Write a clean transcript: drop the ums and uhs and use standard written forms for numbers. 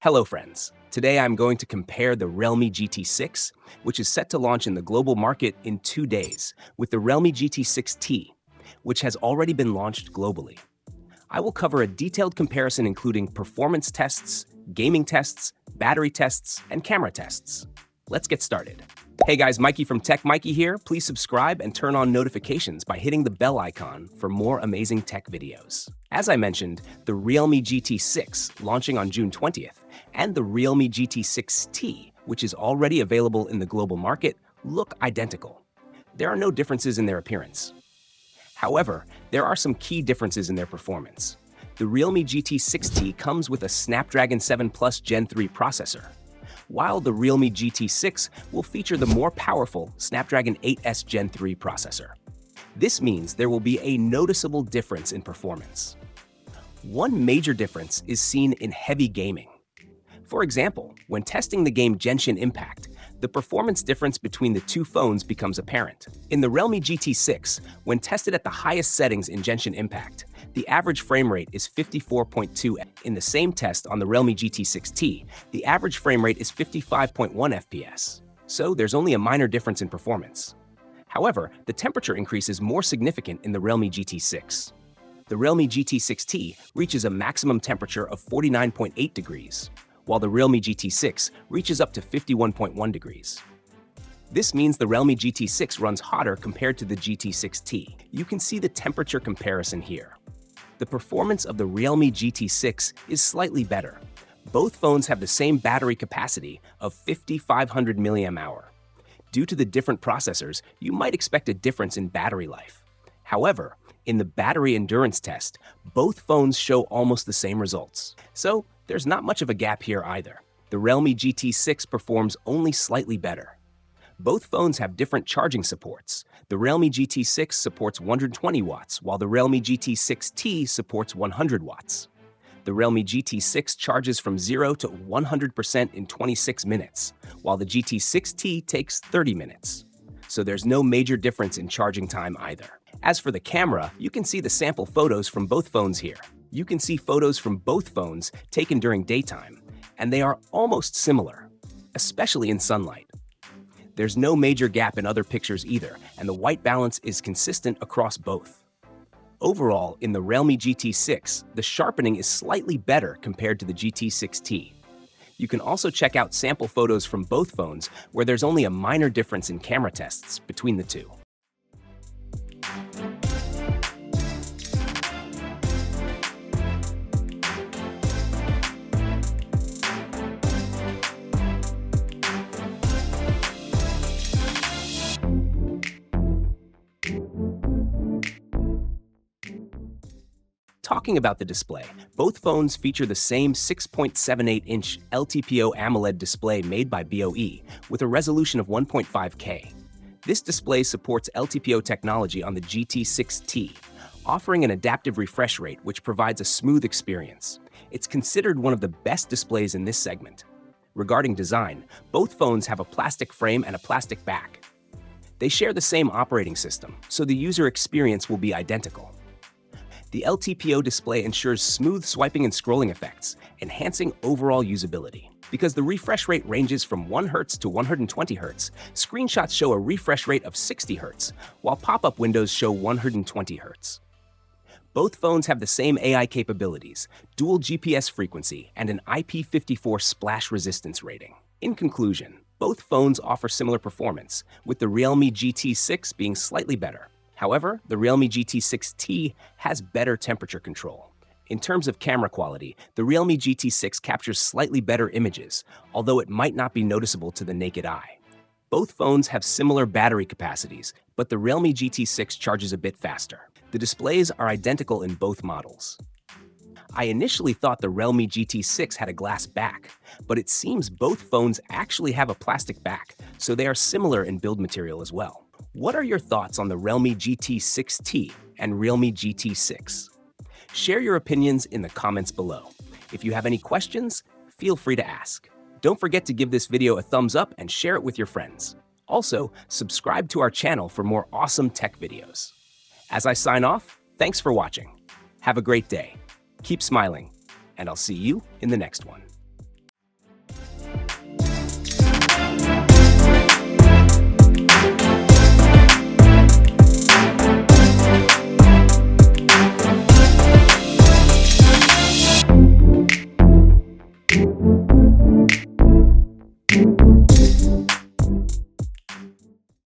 Hello friends, today I'm going to compare the Realme GT6, which is set to launch in the global market in 2 days, with the Realme GT6T, which has already been launched globally. I will cover a detailed comparison including performance tests, gaming tests, battery tests, and camera tests. Let's get started. Hey guys, Maiky from techmaiky here. Please subscribe and turn on notifications by hitting the bell icon for more amazing tech videos. As I mentioned, the Realme GT6 launching on June 20th and the Realme GT6T, which is already available in the global market, look identical. There are no differences in their appearance. However, there are some key differences in their performance. The Realme GT6T comes with a Snapdragon 7 Plus Gen 3 processor, while the Realme GT6 will feature the more powerful Snapdragon 8S Gen 3 processor. This means there will be a noticeable difference in performance. One major difference is seen in heavy gaming. For example, when testing the game Genshin Impact, the performance difference between the two phones becomes apparent. In the Realme GT6, when tested at the highest settings in Genshin Impact, the average frame rate is 54.2. In the same test on the Realme GT6T, the average frame rate is 55.1 FPS. So there's only a minor difference in performance. However, the temperature increase is more significant in the Realme GT6. The Realme GT6T reaches a maximum temperature of 49.8 degrees, while the Realme GT6 reaches up to 51.1 degrees. This means the Realme GT6 runs hotter compared to the GT6T. You can see the temperature comparison here. The performance of the Realme GT6 is slightly better. Both phones have the same battery capacity of 5,500 mAh. Due to the different processors, you might expect a difference in battery life. However, in the battery endurance test, both phones show almost the same results. So, there's not much of a gap here either. The Realme GT6 performs only slightly better. Both phones have different charging supports. The Realme GT6 supports 120 watts, while the Realme GT6T supports 100 watts. The Realme GT6 charges from 0 to 100% in 26 minutes, while the GT6T takes 30 minutes. So there's no major difference in charging time either. As for the camera, you can see the sample photos from both phones here. You can see photos from both phones taken during daytime, and they are almost similar, especially in sunlight. There's no major gap in other pictures either, and the white balance is consistent across both. Overall, in the Realme GT6, the sharpening is slightly better compared to the GT6T. You can also check out sample photos from both phones where there's only a minor difference in camera tests between the two. Talking about the display, both phones feature the same 6.78-inch LTPO AMOLED display made by BOE with a resolution of 1.5K. This display supports LTPO technology on the GT6T, offering an adaptive refresh rate which provides a smooth experience. It's considered one of the best displays in this segment. Regarding design, both phones have a plastic frame and a plastic back. They share the same operating system, so the user experience will be identical. The LTPO display ensures smooth swiping and scrolling effects, enhancing overall usability. Because the refresh rate ranges from 1 Hz to 120 Hz, screenshots show a refresh rate of 60 Hz, while pop-up windows show 120 Hz. Both phones have the same AI capabilities, dual GPS frequency, and an IP54 splash resistance rating. In conclusion, both phones offer similar performance, with the Realme GT6 being slightly better. However, the Realme GT6T has better temperature control. In terms of camera quality, the Realme GT6 captures slightly better images, although it might not be noticeable to the naked eye. Both phones have similar battery capacities, but the Realme GT6 charges a bit faster. The displays are identical in both models. I initially thought the Realme GT6 had a glass back, but it seems both phones actually have a plastic back, so they are similar in build material as well. What are your thoughts on the Realme GT6T and Realme GT6? Share your opinions in the comments below. If you have any questions, feel free to ask. Don't forget to give this video a thumbs up and share it with your friends. Also, subscribe to our channel for more awesome tech videos. As I sign off, thanks for watching. Have a great day. Keep smiling, and I'll see you in the next one.